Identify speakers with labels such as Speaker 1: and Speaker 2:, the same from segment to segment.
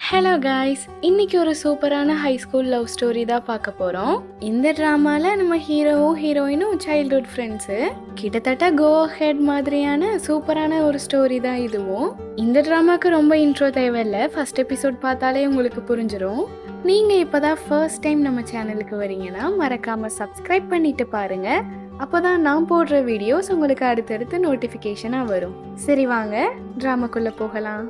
Speaker 1: Hello guys, இன்னைக்கு ஒரு சூப்பரான ஹை ஸ்கூல் லவ் ஸ்டோரி தான் பார்க்க போகிறோம். இந்த ட்ராமாவில் நம்ம ஹீரோவும் ஹீரோயினும் சைல்ட்ஹுட் ஃப்ரெண்ட்ஸு. கிட்டத்தட்ட கோ ஹெட் மாதிரியான சூப்பரான ஒரு ஸ்டோரி தான் இதுவும். இந்த ட்ராமாவுக்கு ரொம்ப இன்ட்ரோ தேவையில்லை, ஃபர்ஸ்ட் எபிசோட் பார்த்தாலே உங்களுக்கு புரிஞ்சிடும். நீங்கள் இப்போ தான் ஃபர்ஸ்ட் டைம் நம்ம சேனலுக்கு வரீங்கன்னா மறக்காமல் சப்ஸ்கிரைப் பண்ணிட்டு பாருங்கள். அப்போ தான் நான் போடுற வீடியோஸ் உங்களுக்கு அடுத்தடுத்து நோட்டிஃபிகேஷனாக வரும். சரி வாங்க ட்ராமாக்குள்ளே போகலாம்.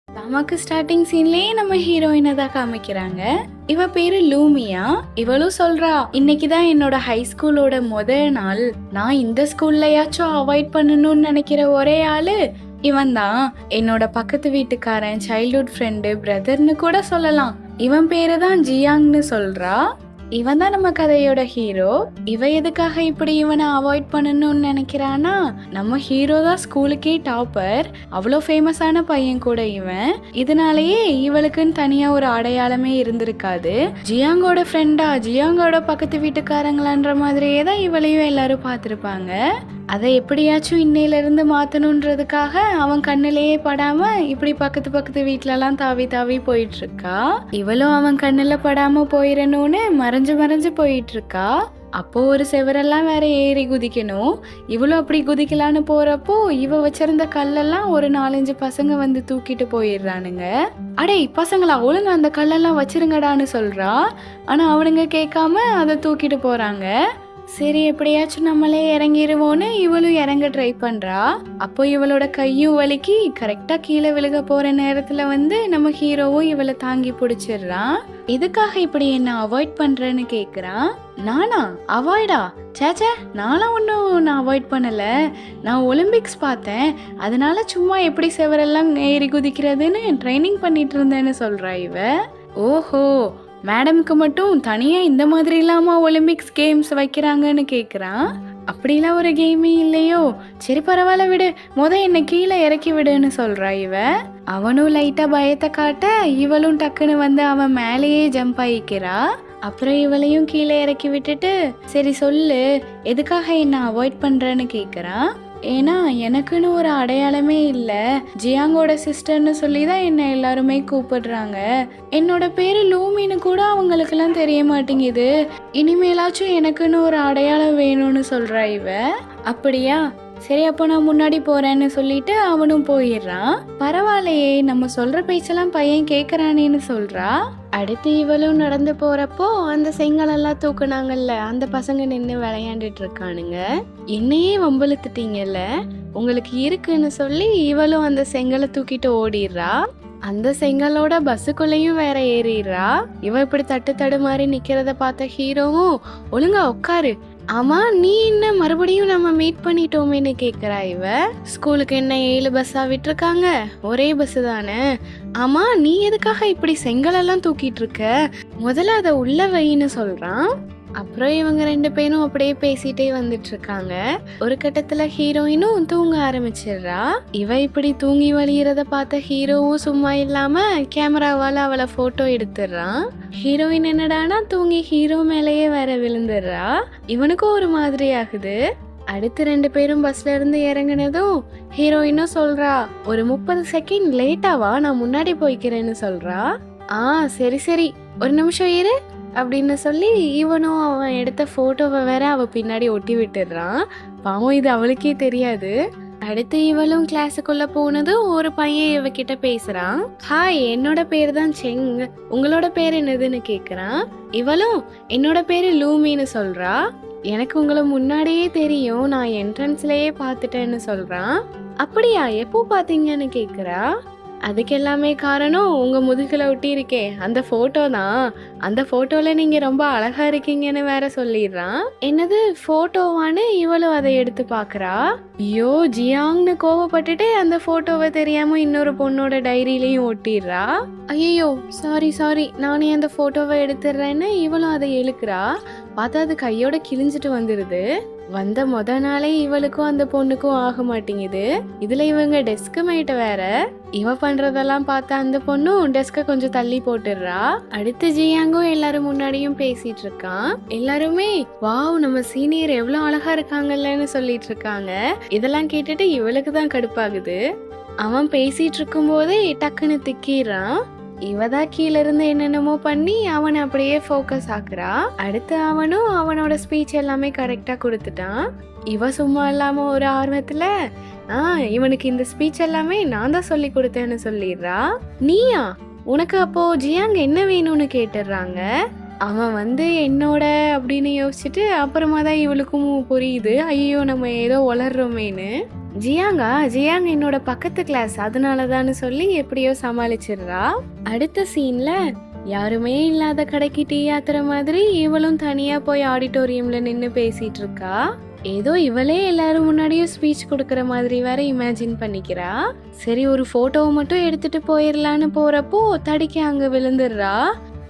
Speaker 1: நமக்கு ஸ்டார்டிங் சீன்லயே நம்ம ஹீரோயினை தான் காமிக்கிறாங்க. இவ பேரு லூமியா. இவளும் சொல்றா, இன்னைக்குதான் என்னோட ஹை ஸ்கூலோட முதல் நாள். நான் இந்த ஸ்கூல்லயாச்சும் அவாய்ட் பண்ணணும்னு நினைக்கிற ஒரே ஆளு இவன் தான். என்னோட பக்கத்து வீட்டுக்காரன், சைல்ட்ஹுட் ஃப்ரெண்டு, பிரதர்னு கூட சொல்லலாம். இவன் பேரு தான் ஜியாங்னு சொல்றா. இவன் தான் நம்ம கதையோட ஹீரோ. இவ எதுக்காக இப்படி இவனை அவாய்ட் பண்ணணும்னு நினைக்கிறானா, நம்ம ஹீரோ தான் ஸ்கூலுக்கே டாப்பர், அவ்வளோ ஃபேமஸான பையன் கூட இவன். இதனாலேயே இவளுக்குன்னு தனியா ஒரு அடையாளமே இருந்திருக்காது. ஜியாங்கோட ஃப்ரெண்டா, ஜியாங்கோட பக்கத்து வீட்டுக்காரங்களான்ற மாதிரியே தான் இவளையும் எல்லாரும் பார்த்துருப்பாங்க. அதை எப்படியாச்சும் இன்னையிலிருந்து மாத்தணுன்றதுக்காக அவன் கண்ணிலேயே படாம இப்படி பக்கத்து வீட்டுலலாம் தாவி தாவி போயிட்டு இருக்கா. இவளும் அவன் கண்ணுல படாம போயிடணும்னு மறைஞ்சு போயிட்டு இருக்கா. அப்போ ஒரு செவரெல்லாம் வேற ஏறி குதிக்கணும். இவளும் அப்படி குதிக்கலான்னு போறப்போ இவ வச்சிருந்த கல்லெல்லாம் ஒரு 4-5 பசங்க வந்து தூக்கிட்டு போயிடுறானுங்க. அடே பசங்களா, ஒழுங்கு அந்த கல்லெல்லாம் வச்சிருங்கடான்னு சொல்றா. ஆனா அவனுங்க கேட்காம அதை தூக்கிட்டு போறாங்க. சரி எப்படியாச்சும் நம்மளே இறங்கிடுவோன்னு இவளும் இறங்க ட்ரை பண்றா. அப்போ இவளோட கையும் வலிக்கி கரெக்டா கீழே விழுக போற நேரத்துல வந்து நம்ம ஹீரோவும் இவளை தாங்கி பிடிச்சிடுறான். எதுக்காக இப்படி என்ன அவாய்ட் பண்றேன்னு கேக்குறான். நானா அவாய்டா? சேச்சே, நானும் ஒன்னும் அவாய்ட் பண்ணல. நான் ஒலிம்பிக்ஸ் பார்த்தேன், அதனால சும்மா எப்படி செவரெல்லாம் ஏறி குதிக்கிறதுன்னு ட்ரைனிங் பண்ணிட்டு இருந்தேன்னு சொல்றா இவ. ஓஹோ, மேடம்க்கு மட்டும் தனியா இந்த மாதிரி இல்லாம ஒலிம்பிக்ஸ் கேம்ஸ் வைக்கிறாங்கன்னு கேக்குறான். அப்படிலாம் ஒரு கேமே இல்லையோ, சரி பரவாயில்ல விடு, என்ன கீழே இறக்கி விடுன்னு சொல்றா இவ. அவனும் லைட்டா பயத்தை காட்ட இவளும் டக்குன்னு வந்து அவன் மேலேயே ஜம்ப் ஆயிக்கிறா. அப்புறம் இவளையும் கீழே இறக்கி விட்டுட்டு, சரி சொல்லு எதுக்காக என்ன அவாய்ட் பண்றேன்னு கேக்குறான். ஏன்னா எனக்குன்னு ஒரு அடையாளமே இல்லை, ஜியாங்கோட சிஸ்டர்னு சொல்லி தான் என்னை எல்லாருமே கூப்பிடுறாங்க. என்னோட பேரு லூமின்னு கூட அவங்களுக்கெல்லாம் தெரிய மாட்டேங்குது. இனிமேலாச்சும் எனக்குன்னு ஒரு அடையாளம் வேணும்னு சொல்றா இவ. அப்படியா, சரி அப்போ நான் முன்னாடி போறேன்னு சொல்லிட்டு அவனும் போயிடுறான். பரவாயில்லையே, நம்ம சொல்ற பேச்செல்லாம் பையன் கேக்குறானேன்னு சொல்றா. அடுத்து இவளும் நடந்து போறப்போ அந்த செங்கலெல்லாம் தூக்குனாங்கல்ல, அந்த பசங்க நின்று விளையாண்டுட்டு இருக்கானுங்க. என்னையே வம்பிழுத்துட்டீங்கல்ல, உங்களுக்கு இருக்குன்னு சொல்லி இவளும் அந்த செங்கலை தூக்கிட்டு ஓடிடுறா. அந்த செங்கலோட பஸ்ஸுக்குள்ளேயும் வேற ஏறிடுறா. இவ இப்படி தட்டு மாதிரி நிக்கிறத பார்த்த ஹீரோவும், ஒழுங்கா உட்காரு, ஆமா நீ என்ன மறுபடியும் நம்ம மீட் பண்ணிட்டோமேன்னு கேக்குறா இவ. ஸ்கூலுக்கு என்ன 7 பஸ்ஸா விட்டுருக்காங்க, ஒரே பஸ் தானே. ஆமா நீ எதுக்காக இப்படி செங்கலெல்லாம் தூக்கிட்டு இருக்க, முதல்ல அதை உள்ள வைன்னு சொல்றான். அப்புறம் இவங்க 2 பேரும் அப்படியே பேசிட்டே வந்துட்டு இருக்காங்க. ஒரு கட்டத்துல ஹீரோயினும் தூங்க ஆரம்பிச்சிடுறா. இவ இப்படி தூங்கி வழியறத பார்த்த ஹீரோவும் சும்மா இல்லாம கேமராவால அவளை போட்டோ எடுத்துடுறான். ஹீரோயின் என்னடானா தூங்கி ஹீரோ மேலேயே வேற விழுந்துடுறா. இவனுக்கும் ஒரு மாதிரி ஆகுது. அடுத்து 2 பேரும் பஸ்ல இருந்து இறங்கினதும் ஹீரோயினும் சொல்றா, ஒரு 30 செகண்ட் லேட்டாவா, நான் முன்னாடி போய்க்கிறேன்னு சொல்றா. சரி ஒரு நிமிஷம் இரு அப்படின்னு சொல்லி இவனும் அவன் எடுத்த போட்டோவை வேற அவ பின்னாடி ஒட்டி விட்டுடுறான். பாவம் இது அவளுக்கே தெரியாது. அடுத்து இவளும் கிளாஸுக்குள்ள போனதும் ஒரு பையன் இவகிட்ட பேசுறான். ஹாய், என்னோட பேரு தான் செங், உங்களோட பேர் என்னதுன்னு கேக்குறான். இவளும் என்னோட பேரு லூமின்னு சொல்றா. எனக்கு உங்களை முன்னாடியே தெரியும், நான் என்ட்ரன்ஸ்லயே பாத்துட்டேன்னு சொல்றான். அப்படியா, எப்போ பாத்தீங்கன்னு கேக்குறா. அதுக்கு எல்லாமே காரணம் உங்க முதுகுல ஒட்டி இருக்கே அந்த போட்டோ தான், அந்த போட்டோல நீங்க ரொம்ப அழகா இருக்கீங்கன்னு வேற சொல்லிடுறான். என்னது போட்டோவான்னு இவளும் அதை எடுத்து பாக்குறா. ஐயோ, ஜியாங்னு கோவப்பட்டுட்டு அந்த போட்டோவை தெரியாம இன்னொரு பொண்ணோட டைரியிலையும் ஒட்டிடுறா. ஐயோ சாரி நானே அந்த போட்டோவை எடுத்துடுறேன்னு இவளும் அதை இழுக்கிறா. பார்த்தா அது கையோட கிழிஞ்சிட்டு வந்துருது. வந்த முத நாளே இவளுக்கும் அந்த பொண்ணுக்கும் ஆக மாட்டேங்குது. இதுல இவங்க டெஸ்க் மேட்ட வேற. இவ பண்றதெல்லாம் பார்த்த அந்த பொண்ணும் டெஸ்க கொஞ்சம் தள்ளி போட்டுடுறா. அடுத்து ஜியாங்கும் எல்லாரும் முன்னாடியும் பேசிட்டு இருக்கான். எல்லாருமே வாவ் நம்ம சீனியர் எவ்வளவு அழகா இருக்காங்கல்லன்னு சொல்லிட்டு இருக்காங்க. இதெல்லாம் கேட்டுட்டு இவளுக்கு தான் கடுப்பாகுது. அவன் பேசிட்டு இருக்கும் போதே டக்குன்னு திக்கிறான். இவதான் கீழ இருந்து என்னென்னமோ பண்ணி அவனை அப்படியே ஃபோக்கஸ் ஆக்குறா. அடுத்து அவனும் அவனோட ஸ்பீச் எல்லாமே கரெக்டா கொடுத்துட்டான். இவ சும்மா இல்லாம ஒரு ஆர்வத்துல இவனுக்கு இந்த ஸ்பீச் எல்லாமே நான் தான் சொல்லி கொடுத்தேன்னு சொல்லிடுறா. நீயா? உனக்கு அப்போ ஜியாங் என்ன வேணும்னு கேட்டுடுறாங்க. அவன் என்னோட அப்படின்னு யோசிச்சுட்டு அப்புறமா தான் இவளுக்கும் புரியுது, ஐயோ நம்ம ஏதோ உளர்றோமேன்னு. ஜியாங் என்னோட பக்கத்து கிளாஸ், அதனாலதான்னு சொல்லி எப்படியோ சமாளிச்சிடுறா. அடுத்த சீன்ல யாருமே இல்லாத கடைக்கு டீ ஆத்துற மாதிரி இவளும் தனியா போய் ஆடிட்டோரியம்ல நின்னு பேசிட்டு இருக்கா. ஏதோ இவளே எல்லாரும் முன்னாடியும் ஸ்பீச் கொடுக்கற மாதிரி வேற இமேஜின் பண்ணிக்கிறா. சரி ஒரு போட்டோவை மட்டும் எடுத்துட்டு போயிடலான்னு போறப்போ தடிக்க அங்க விழுந்துடுறா.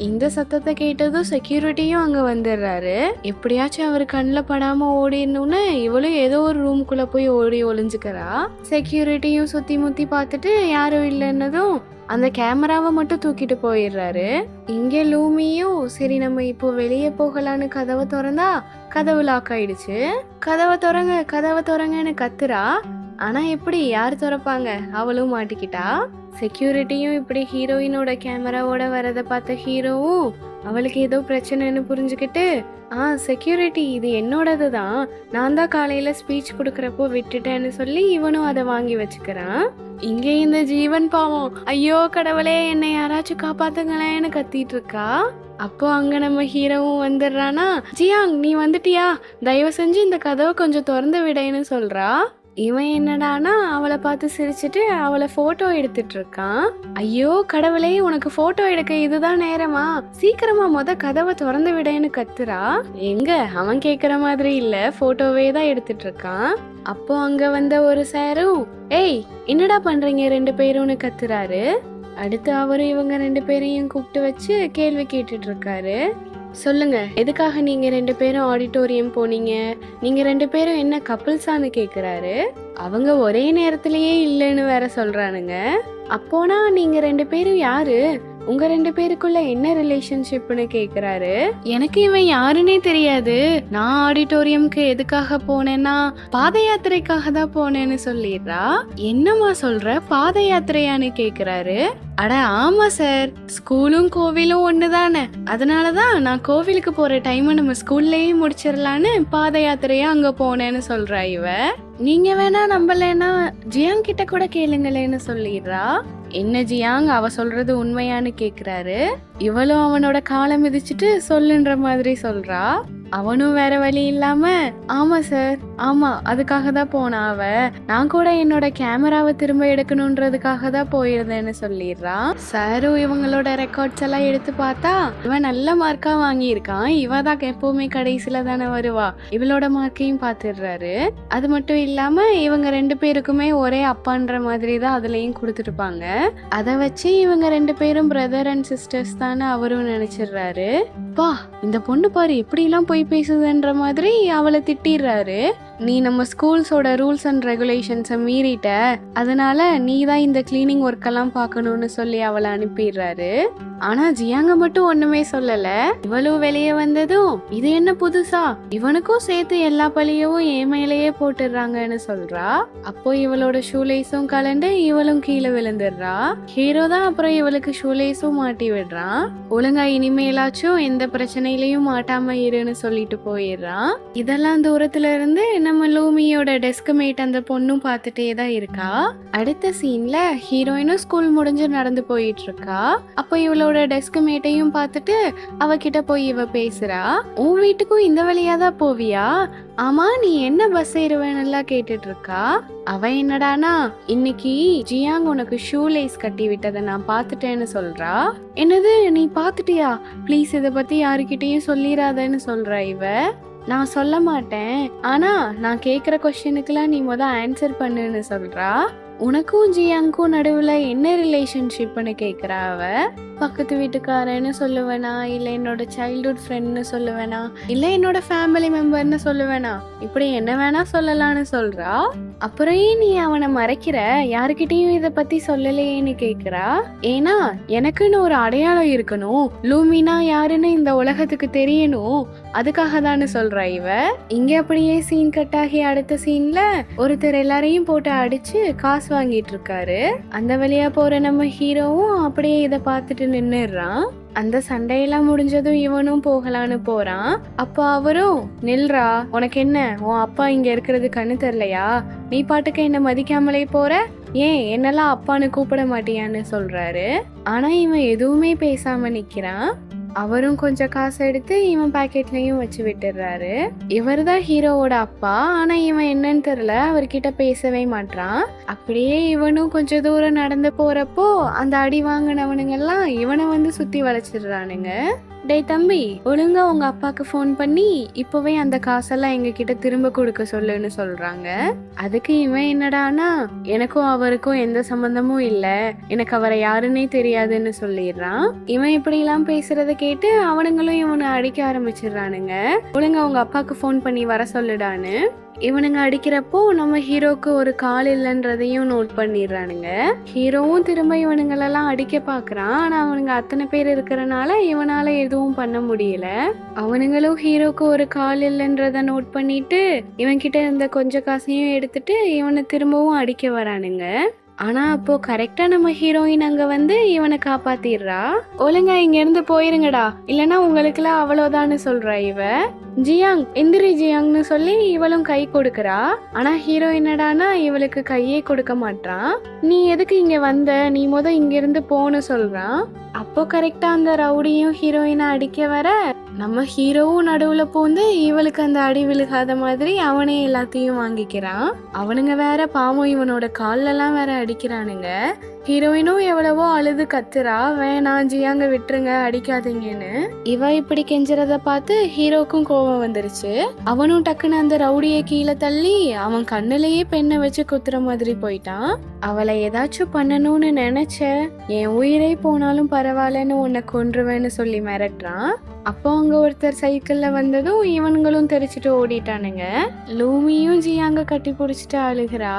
Speaker 1: இந்த சத்தத்தை கேட்டதும் செக்யூரிட்டியும் அங்க வந்துடுறாரு. எப்படியாச்சும் அவர் கண்ணில் படாம ஓடிடணும்னு இவளும் ஏதோ ஒரு ரூம்குள்ள போய் ஓடி ஒளிஞ்சுக்கிறா. செக்யூரிட்டியும் சுத்தி முத்தி பார்த்துட்டு யாரும் இல்லைன்னதும் அந்த கேமராவை மட்டும் தூக்கிட்டு போயிடுறாரு. இங்க லூமியும் சரி நம்ம இப்போ வெளியே போகலான்னு கதவை திறந்தா கதவு லாக் ஆயிடுச்சு. கதவை திறங்கன்னு கத்துறா. ஆனா எப்படி யார் திறப்பாங்க? அவளும் மாட்டிக்கிட்டா. செக்யூரிட்டியும் இப்படி ஹீரோயினோட கேமராவோட வரதை பார்த்த ஹீரோவும் அவளுக்கு ஏதோ பிரச்சனைன்னு புரிஞ்சுக்கிட்டு செக்யூரிட்டி இது என்னோடது தான், நான் தான் காலையில ஸ்பீச் கொடுக்கறப்போ விட்டுட்டேன்னு சொல்லி இவனும் அதை வாங்கி வச்சுக்கிறான். இங்க இந்த ஜீவன் பாவம் ஐயோ கடவுளே என்னை யாராச்சும் காப்பாத்துங்களேன்னு கத்திட்டு இருக்கா. அப்போ அங்க நம்ம ஹீரோவும் வந்துடுறானா. ஜியாங் நீ வந்துட்டியா, தயவு செஞ்சு இந்த கதவை கொஞ்சம் திறந்து விடைன்னு சொல்றா. இவன் என்னடானா அவளை பார்த்து சிரிச்சுட்டு அவளை போட்டோ எடுத்துட்டு இருக்கான். ஐயோ கடவுளே உனக்கு போட்டோ எடுக்க இதுதான் நேரமா, சீக்கிரமா கதவை திறந்து விடன்னு கத்துறா. எங்க அவன் கேக்குற மாதிரி இல்ல, போட்டோவே தான் எடுத்துட்டு இருக்கான். அப்போ அங்க வந்த ஒரு சாரும் ஏய் என்னடா பண்றீங்க ரெண்டு பேரும்னு கத்துறாரு. அடுத்து அவரு இவங்க ரெண்டு பேரையும் கூப்பிட்டு வச்சு கேள்வி கேட்டுட்டு இருக்காரு. சொல்லுங்க, எதுக்காக நீங்க ரெண்டு பேரும் ஆடிட்டோரியம் போனீங்க? நீங்க ரெண்டு பேரும் என்ன கப்பிள்ஸான்னு கேக்குறாரு. அவங்க ஒரே நேரத்திலேயே இல்லைன்னு வேற சொல்றானுங்க. அப்போனா நீங்க ரெண்டு பேரும் யாரு? உங்க ரெண்டு பேருக்குள்ள என்ன ரிலேஷன்ஷிப்னு கேக்குறாரு. எனக்கு இவன் யாருன்னே தெரியாது. நான் ஆடிட்டோரியம்க்கு எதுக்காக போனேன்னா பாத யாத்திரைக்காக தான் போனேன்னு சொல்லிடுறா. என்னமா சொல்ற, பாத யாத்திரையான்னு கேக்குறாரு. அட ஆமா சார், ஸ்கூலும் கோவிலும் ஒண்ணுதானே, அதனாலதான் நான் கோவிலுக்கு போற டைம் நம்ம ஸ்கூல்லயே முடிச்சிடலான்னு பாத யாத்திரையா அங்க போனேன்னு சொல்றா இவ. நீங்க வேணா நம்பலன்னா ஜியாங் கிட்ட கூட கேளுங்களேன்னு சொல்லிடுறா. என்ன ஜியாங் அவ சொல்றது உண்மையான்னு கேக்குறாரு. இவளும் அவனோட காலை மிதிச்சுட்டு சொல்லுன்ற மாதிரி சொல்றா. அவனும் வேற வழி இல்லாம ஆமா சார், ஆமா அதுக்காக தான் போனா அவ, நான் கூட என்னோட கேமராவை திரும்ப எடுக்கணும்ன்றதுக்காக தான் போயிருந்தேன்னு சொல்லிடுறான். சாரும் இவங்களோட ரெக்கார்ட்ஸ் எல்லாம் எடுத்து பார்த்தா இவன் நல்ல மார்க்கா வாங்கியிருக்கான். இவ தான் எப்பவுமே கடைசியில தானே வருவா. இவளோட மார்க்கையும் பாத்துடுறாரு. அது மட்டும் இல்லாம இவங்க ரெண்டு பேருக்குமே ஒரே அப்பான்ற மாதிரி தான் அதுலயும் கொடுத்துருப்பாங்க. அதை வச்சு இவங்க ரெண்டு பேரும் பிரதர் அண்ட் சிஸ்டர்ஸ் தானே அவரும் நினைச்சிடுறாரு. பா இந்த பொண்ணு பாரு எப்படி எல்லாம் போய் பேசுதுன்ற மாதிரி அவளை திட்டிடுறாரு. நீ நம்ம ஸ்கூல்ஸோட ரூல்ஸ் அண்ட் ரெகுலேஷன்ஸை மீறிட்ட, அதனால நீ தான் இந்த கிளீனிங் ஒர்க் எல்லாம் பார்க்கணும்னு சொல்லி அவளை அனுப்பிடுறாரு. ஆனா ஜியாங்க மட்டும் ஒண்ணுமே சொல்லல. இவளும் வெளியே வந்ததும் இது என்ன புதுசா, இவனுக்கும் சேர்த்து எல்லா பழியவும் என் மேலேயே போட்டுடுறாங்கன்னு சொல்றா. அப்போ இவளோட ஷூலேஸும் கலண்டு இவளும் கீழே விழுந்துடுறா. ஹீரோ தான் அப்புறம் இவளுக்கு ஷூலேஸும் மாட்டி விடுறான். ஒழுங்கா இனிமேலாச்சும் எந்த பிரச்சனையிலயும் மாட்டாம இருன்னு சொல்லிட்டு போயிடுறான். இதெல்லாம் தூரத்துல இருந்து நம்ம லூமியோட டெஸ்க் மேட் அந்த பொண்ணும் பார்த்துட்டே தான் இருக்கா. அடுத்த சீன்ல ஹீரோயினும் ஸ்கூல் முடிஞ்சு நடந்து போயிட்டு இருக்கா. அப்போ இவளோட டெஸ்க் மேட்டையும் பார்த்துட்டு அவகிட்ட போய் இவ பேசுறா. உன் வீட்டுக்கும் இந்த வழியா தான் போவியா? ஆமா நீ என்ன பஸ் ஏறுவேன்னு கேட்டுட்டு இருக்கா. அவ என்னடானா இன்னைக்கு ஜியாங் உனக்கு ஷூ லேஸ் கட்டி விட்டதை நான் பார்த்துட்டேன்னு சொல்றா. என்னது நீ பார்த்துட்டியா? ப்ளீஸ் இதை பத்தி யாருக்கிட்டையும் சொல்லிடாதன்னு சொல்றா இவ. நான் சொல்ல மாட்டேன், ஆனா நான் கேக்குற கொஸ்டினுக்குலாம் நீ ஆன்சர் பண்ணுன்னு சொல்றா. உனக்கும் ஜியாங்கும் நடுவுல என்ன ரிலேஷன்ஷிப்னு கேக்குறா அவ. பக்கத்து வீட்டுக்காரன்னு சொல்லுவேனா, இல்ல என்னோட சைல்ட்ஹுட் ஃப்ரெண்ட்னு சொல்லுவேனா, இல்ல என்னோட ஃபேமிலி மெம்பர்னு சொல்லுவேனா, இப்படி என்ன வேணா சொல்லலாம்னு சொல்றா. அப்புறம் ஏன் நீ அவனை மறைக்கிற, யாருக்கிட்டையும் இத பத்தி சொல்லலையேன்னு கேக்குறா. ஏன்னா எனக்குன்னு ஒரு அடையாளம் இருக்கணும், லூமினா யாருன்னு இந்த உலகத்துக்கு தெரியணும், அதுக்காக தான்னு சொல்றா இவ. இங்க அப்படியே சீன் கட் ஆகி அடுத்த சீன்ல ஒருத்தர் எல்லாரையும் போட்டு அடிச்சு காசு வாங்கிட்டு இருக்காரு. அந்த வழியா போற நம்ம ஹீரோவும் அப்படியே இத பார்த்துட்டு நின்னுறான். அந்த சண்டையெல்லாம் முடிஞ்சதும் இவனும் போகலான்னு போறான். அப்போ அவரும், நில்றா, உனக்கு என்ன, உன் அப்பா இங்க இருக்கிறது கண்ணு தெரியலையா, நீ பாட்டுக்கு என்ன மதிக்காமலே போற, ஏன் என்னெல்லாம் அப்பான்னு கூப்பிட மாட்டியான்னு சொல்றாரு. ஆனா இவன் எதுவுமே பேசாம நிக்கிறான். அவரும் கொஞ்சம் காசு எடுத்து இவன் பாக்கெட்லயும் வச்சு விட்டுறாரு. இவர் தான் ஹீரோவோட அப்பா. ஆனா இவன் என்னன்னு தெரியல, அவர்கிட்ட பேசவே மாட்டான். அப்படியே இவனும் கொஞ்சம் தூரம் நடந்து போறப்போ அந்த அடி வாங்கினவனுங்க எல்லாம் இவனை வந்து சுத்தி வளைச்சிடுறானுங்க. டேய் தம்பி, ஒழுங்கா உங்க அப்பாக்கு ஃபோன் பண்ணி இப்பவே அந்த காசெல்லாம் எங்க கிட்ட திரும்ப கொடுக்க சொல்லுன்னு சொல்றாங்க. அதுக்கு இவன் என்னடானா, எனக்கும் அவருக்கும் எந்த சம்பந்தமும் இல்ல, எனக்கு அவரை யாருன்னே தெரியாதுன்னு சொல்லிடுறான். இவன் இப்படி எல்லாம் பேசுறத கேட்டு அவனுங்களும் இவனை அடிக்க ஆரம்பிச்சிடுறானுங்க. ஒழுங்கா உங்க அப்பாக்கு ஃபோன் பண்ணி வர சொல்லுடான்னு. இவனுங்க அடிக்கிறப்போ நம்ம ஹீரோக்கு ஒரு கால் இல்லைன்றதையும் நோட் பண்ணிடுறானுங்க. ஹீரோவும் திரும்ப இவனுங்களெல்லாம் அடிக்க பாக்குறான். ஆனா அவனுங்க அத்தனை பேர் இருக்கிறனால இவனால எதுவும் பண்ண முடியல. அவனுங்களும் ஹீரோக்கு ஒரு கால் இல்லைன்றத நோட் பண்ணிட்டு இவன் கிட்ட இருந்த கொஞ்சம் காசையும் எடுத்துட்டு இவனை திரும்பவும் அடிக்க வரானுங்க. ஆனா அப்போ கரெக்டா நம்ம ஹீரோயின் அங்க வந்து இவனை காப்பாத்திடுறா. ஒழுங்கா இங்க இருந்து போயிருங்கடா, இல்லனா உங்களுக்கு எல்லாம் அவ்வளவுதான்னு சொல்றா இவ. ஜியாங், எந்திரி ஜியாங்னு சொல்லி இவளும் கை கொடுக்கறா. ஆனா ஹீரோ என்னடானா இவளுக்கு கையே கொடுக்க மாட்டான். நீ எதுக்கு இங்க வந்த, நீ இங்க இருந்து போன்னு சொல்றான். அப்போ கரெக்டா அந்த ரவுடியும் ஹீரோயினை அடிக்க வர நம்ம ஹீரோவும் நடுவுல போந்து இவளுக்கு அந்த அடி விழுகாத மாதிரி அவனே எல்லாத்தையும் வாங்கிக்கிறான். அவனுங்க வேற பாவம் இவனோட கால்ல எல்லாம் வேற அடிக்கிறானுங்க. ஹீரோயினும் எவ்வளவோ அழுது கத்துறா, வேணாம் ஜியாங்க விட்டுருங்க, அடிக்காதீங்கன்னு. இவ இப்படி கெஞ்சறத பார்த்து ஹீரோக்கும் கோபம் வந்துருச்சு. அவனும் டக்குன்னு அந்த ரவுடிய கீழே தள்ளி அவன் கண்ணுலயே பெண்ணை வச்சு குத்துற மாதிரி போயிட்டான். அவளை ஏதாச்சும் பண்ணணும்னு நினைச்ச, என் உயிரை போனாலும் பரவாயில்லன்னு உன்னை கொன்றுவேன்னு சொல்லி மிரட்டுறான். அப்போ அங்க ஒருத்தர் சைக்கிள்ல வந்ததும் இவனுங்களும் தெரிச்சுட்டு ஓடிட்டானுங்க. லூமியும் ஜியாங்க கட்டி பிடிச்சிட்டு அழுகிறா.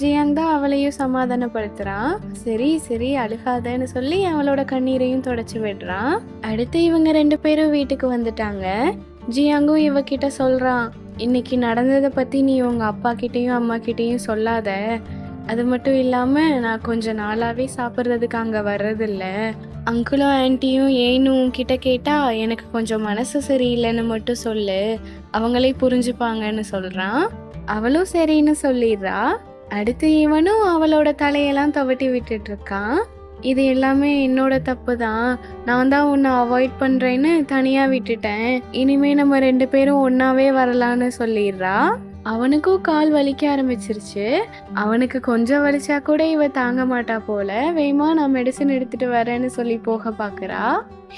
Speaker 1: ஜியாங் தான் அவளையும் சமாதானப்படுத்துறான். சரி சரி அழுகாதன்னு சொல்லி அவளோட கண்ணீரையும் தொடச்சு விடுறான். அடுத்து இவங்க 2 பேரும் வீட்டுக்கு வந்துட்டாங்க. ஜியாங்கும் இவகிட்ட சொல்றான், இன்னைக்கு நடந்ததை பத்தி நீ உங்க அப்பா கிட்டயும் அம்மா கிட்டயும் சொல்லாத, அது மட்டும் இல்லாம நான் கொஞ்ச நாளாவே சாப்பிட்றதுக்கு அங்க வர்றதில்ல, அங்கிளும் ஆன்ட்டியும் ஏனும் கிட்ட கேட்டா எனக்கு கொஞ்சம் மனசு சரியில்லைன்னு மட்டும் சொல்லு, அவங்களே புரிஞ்சுப்பாங்கன்னு சொல்றான். அவளும் சரின்னு சொல்லிடுறா. அடுத்து இவனும் அவளோட தலையெல்லாம் துவட்டி விட்டுட்டு இருக்கான். இது எல்லாமே என்னோட தப்பு தான், நான் தான் உன்னை அவாய்ட் பண்றேன்னு தனியா விட்டுட்டேன், இனிமே நம்ம 2 பேரும் ஒன்னாவே வரலான்னு சொல்லிடுறா. அவனுக்கும் கால் வலிக்க ஆரம்பிச்சிருச்சு. அவனுக்கு கொஞ்சம் வலிச்சா கூட இவ தாங்க மாட்டா போல. வேமா நான் மெடிசன் எடுத்துட்டு வரேன்னு சொல்லி போக பாக்குறா.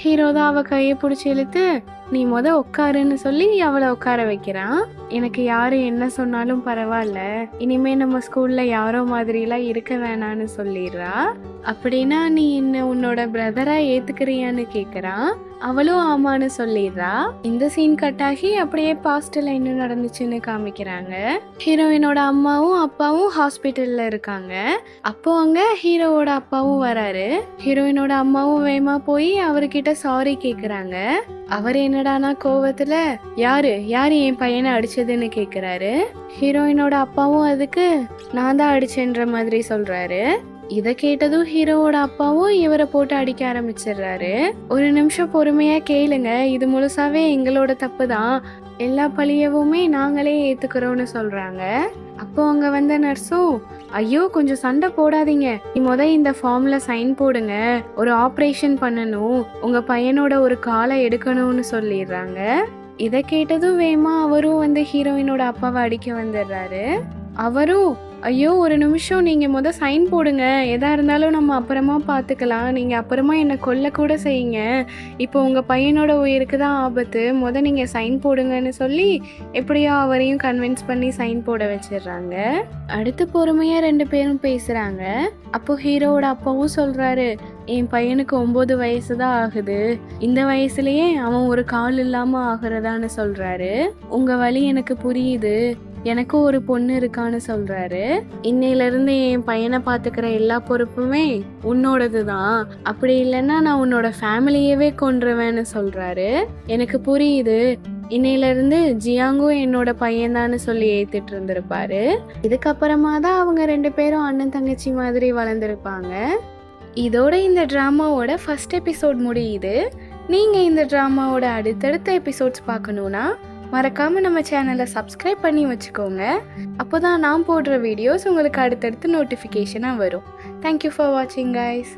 Speaker 1: ஹீரோ தான் அவ கையை பிடிச்சி இழுத்து, நீ உட்காருன்னு சொல்லி அவளை உட்கார வைக்கிறான். எனக்கு யாரு என்ன சொன்னாலும் பரவாயில்ல, இனிமே நம்ம ஸ்கூல்ல யாரோ மாதிரி எல்லாம் இருக்க வேணான்னு சொல்லிடுறா. அப்படின்னா நீ என்ன உன்னோட பிரதரா ஏத்துக்கிறியான்னு கேக்குறான். அவளும் ஆமான்னு சொல்லிடுறா. இந்த சீன் கட் ஆகி அப்படியே பாஸ்ட்ல என்ன நடந்துச்சுன்னு காமிக்கிறாங்க. ஹீரோயினோட அம்மாவும் அப்பாவும் ஹாஸ்பிட்டல்ல இருக்காங்க. அப்போ அங்க ஹீரோவோட அப்பாவும் வராரு. ஹீரோயினோட அம்மாவும் வேகமா போய் அவர்கிட்ட சாரி கேக்குறாங்க. அவர் என்னடானா கோவத்துல, யாரு என் பையனை அடிச்சதுன்னு கேக்குறாரு. ஹீரோயினோட அப்பாவும் அதுக்கு நான் தான் அடிச்சேன்ற மாதிரி சொல்றாரு. இத கேட்டதும் ஹீரோவோட அப்பாவும் இவரை போட்டு அடிக்க ஆரம்பிச்சிடுறாரு. ஒரு நிமிஷம் பொறுமையா கேளுங்க, இது முழுசாவே எங்களோட தப்பு தான், எல்லா பழியவுமே நாங்களே ஏத்துக்கிறோம்னு சொல்றாங்க. அப்போ அங்க வந்த நர்ஸும், ஐயோ கொஞ்சம் சண்டை போடாதீங்க, நீ இந்த ஃபார்ம்ல சைன் போடுங்க, ஒரு ஆப்ரேஷன் பண்ணணும், உங்க பையனோட ஒரு காலை எடுக்கணும்னு சொல்லிடுறாங்க. இத கேட்டதும் வேமா அவரும் ஹீரோயினோட அப்பாவை அடிக்க வந்துடுறாரு. அவரும், ஐயோ ஒரு நிமிஷம், நீங்கள் சைன் போடுங்க, எதாக இருந்தாலும் நம்ம அப்புறமா பார்த்துக்கலாம், நீங்கள் அப்புறமா என்னை கொல்லக்கூட செய்யுங்க, இப்போ உங்கள் பையனோட உயிருக்கு தான் ஆபத்து, நீங்கள் சைன் போடுங்கன்னு சொல்லி எப்படியோ அவரையும் கன்வின்ஸ் பண்ணி சைன் போட வச்சிடுறாங்க. அடுத்து பொறுமையாக 2 பேரும் பேசுகிறாங்க. அப்போ ஹீரோவோட அப்பாவும் சொல்கிறாரு, என் பையனுக்கு 9 வயசு தான் ஆகுது, இந்த வயசுலயே அவன் ஒரு கால் இல்லாமல் ஆகிறதான்னு சொல்கிறாரு. உங்கள் வலி எனக்கு புரியுது, எனக்கும் ஒரு பொண்ணு இருக்கான்னு சொல்றாரு. இன்னையிலிருந்து என் பையனை பாத்துக்கிற எல்லா பொறுப்புமே உன்னோடது தான், அப்படி இல்லைன்னா நான் உன்னோட ஃபேமிலியவே கொன்றுவேன்னு சொல்றாரு. எனக்கு புரியுது, இன்னையிலிருந்து ஜியாங்கும் என்னோட பையன்தான்னு சொல்லி ஏத்துட்டு இருந்திருப்பாரு. இதுக்கப்புறமா தான் அவங்க 2 பேரும் அண்ணன் தங்கச்சி மாதிரி வளர்ந்துருப்பாங்க. இதோட இந்த ட்ராமாவோட ஃபர்ஸ்ட் எபிசோட் முடியுது. நீங்கள் இந்த ட்ராமாவோட அடுத்தடுத்த எபிசோட்ஸ் பார்க்கணுன்னா மறக்காமல் நம்ம சேனலை சப்ஸ்கிரைப் பண்ணி வச்சுக்கோங்க. அப்போ தான் நான் போடுற வீடியோஸ் உங்களுக்கு அடுத்தடுத்து நோட்டிஃபிகேஷனாக வரும். தேங்க்யூ ஃபார் வாட்சிங் கைஸ்.